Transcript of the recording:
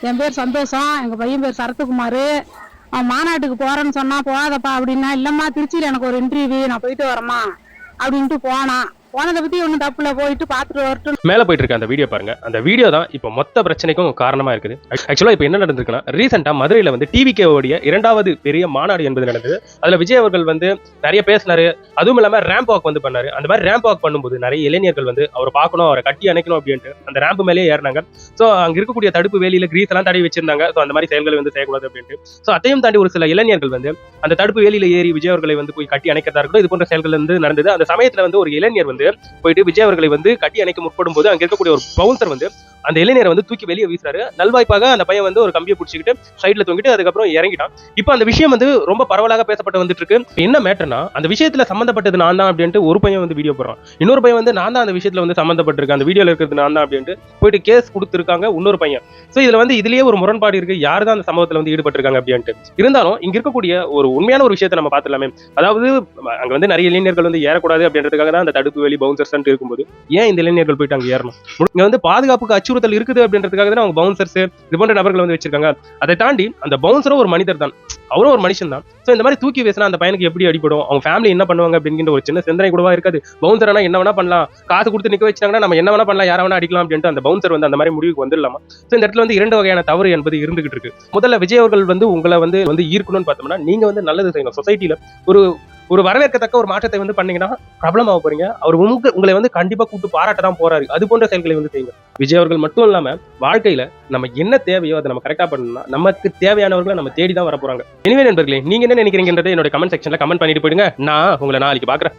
என் பேர் சந்தோஷம், எங்கள் பையன் பேர் சரத்குமார். அவன் மாநாட்டுக்கு போகிறேன்னு சொன்னால் போகாதப்பா அப்படின்னா, இல்லைம்மா திருச்சியில் எனக்கு ஒரு இன்டர்வியூ, நான் போயிட்டு வரேம்மா அப்படின்ட்டு போனான். போனதை பற்றி ஒன்றும் தப்புல, போயிட்டு பார்த்துட்டு வரட்டும். மேலே போயிட்டு இருக்க அந்த வீடியோ பாருங்க. அந்த வீடியோ தான் இப்போ மொத்த பிரச்சனைக்கும் காரணமாக இருக்குது. ஆக்சுவலாக இப்போ என்ன நடந்திருக்குன்னா, ரீசெண்டாக மதுரையில் வந்து டிவிகேவோடைய 2வது பெரிய மாநாடு என்பது நடந்தது. அதில் விஜய் அவர்கள் வந்து நிறைய பேசினாரு. அதுவும் இல்லாமல் ரேம்ப் வாக் வந்து பண்ணாரு. அந்த மாதிரி ரேம்ப் வாக் பண்ணும்போது நிறைய இளைஞர்கள் வந்து அவரை பார்க்கணும், அவரை கட்டி அணைக்கணும் அப்படின்ட்டு அந்த ரேம்ப் மேலேயே ஏறினாங்க. ஸோ அங்கே இருக்கக்கூடிய தடுப்பு வேலியில் கிரீஸ் எல்லாம் தடவி வச்சிருந்தாங்க. ஸோ அந்த மாதிரி செயல்களை வந்து செய்யக்கூடாது அப்படின்ட்டு. ஸோ அதையும் தாண்டி ஒரு சில இளைஞர்கள் வந்து அந்த தடுப்பு வேலியில் ஏறி விஜய் அவர்களை வந்து போய் கட்டி அணைக்கிறதா இருக்கட்டும், இது போன்ற செயல்கள் வந்து நடந்தது. அந்த சமயத்தில் வந்து ஒரு இளைஞர் வந்து போயிட்டு விஜய் அவர்களை வந்து கட்டி அணைக்க முற்படும் போது அங்க இருக்கக்கூடிய ஒரு பவுன்சர் வந்து அந்த இளைஞரை வந்து தூக்கி வெளியே வீசுறாரு. நல்வாய்ப்பாக அந்த பையன் வந்து ஒரு கம்பியை பிடிச்சிக்கிட்டு சைட்ல தூங்கிட்டு அதுக்கப்புறம் இறங்கிட்டான். இப்போ அந்த விஷயம் வந்து ரொம்ப பரவலாக பேசப்பட்டு வந்துட்டு இருக்கு. என்ன மேட்டர்னா, அந்த விஷயத்துல சம்பந்தப்பட்டது நான் தான் அப்படின்ட்டு ஒரு பையன் வந்து வீடியோ போடுறான். இன்னொரு பையன் வந்து நான் தான் அந்த விஷயத்துல வந்து சம்பந்தப்பட்டிருக்கேன், அந்த வீடியோல இருக்கிறது நான் தான் அப்படின்ட்டு போயிட்டு கேஸ் கொடுத்துருக்காங்க இன்னொரு பையன். ஸோ இதுல வந்து இதுலயே ஒரு முரண்பாடு இருக்கு, யார் தான் அந்த சம்பவத்துல வந்து ஈடுபட்டிருக்காங்க அப்படின்ட்டு. இருந்தாலும் இங்க இருக்கக்கூடிய ஒரு உண்மையான ஒரு விஷயத்தை நம்ம பார்த்துலாமே. அதாவது அங்க வந்து நிறைய இளைஞர்கள் வந்து ஏறக்கூடாது அப்படின்றதுக்காக தான் அந்த தடுப்பு வேலி பவுன்சர்ஸ் இருக்கும்போது ஏன் இந்த இளைஞர்கள் போயிட்டு அங்க ஏறணும்? இங்க வந்து பாதுகாப்புக்கு அச்சுறுத்தல் இருக்குது அப்படின்றதுக்காக தான் அவங்க பவுன்சர்ஸ் இது போன்ற நபர்கள் வந்து வச்சிருக்காங்க. அதை தாண்டி அந்த பவுன்சரும் ஒரு மனிதர் தான், அவரும் ஒரு மனுஷன் தான். ஸோ இந்த மாதிரி தூக்கி பேசினா அந்த பையனுக்கு எப்படி அடிப்படும், அவங்க ஃபேமிலி என்ன பண்ணுவாங்க அப்படிங்கிற ஒரு சின்ன சிந்தனை கூடவா இருக்காது. பவுன்சர்னா என்ன வேணா பண்ணலாம், காசு கொடுத்து நிக்க வச்சாங்கன்னா நம்ம என்ன வேணா பண்ணலாம், யாரை வேணா அடிக்கலாம் அப்படின்ட்டு அந்த பவுன்சர் வந்து அந்த மாதிரி முடிவுக்கு வந்துடலாமா? ஸோ இந்த இடத்துல வந்து 2 வகையான தவறு என்பது இருந்துகிட்டு இருக்கு. முதல்ல விஜய் அவர்கள் வந்து உங்களை வந்து ஈர்க்கணும்னு பார்த்தோம்னா நீங்க வந்து நல்லது செய்யணும். சொசைட்டில ஒரு வரவேற்கத்தக்க ஒரு மாற்றத்தை வந்து பண்ணீங்கன்னா பிரபலமாக போறீங்க. அவர் உங்களை வந்து கண்டிப்பா கூப்பிட்டு பாராட்ட தான் போறாரு. அது போன்ற செயல்களை வந்து செய்யுங்க. விஜய் அவர்கள் மட்டும் இல்லாம வாழ்க்கையில நம்ம என்ன தேவையோ அதை நம்ம கரெக்டா பண்ணணும்னா நமக்கு தேவையானவர்களை நம்ம தேடி தான் வர போறாங்க. எனவே நண்பர்களே, நீங்க என்ன நினைக்கிறீங்கன்றதை என்னோட கமெண்ட் செக்ஷன்ல கமெண்ட் பண்ணிட்டு போயிடுங்க. நான் உங்களை நாளைக்கு பாக்குறேன்.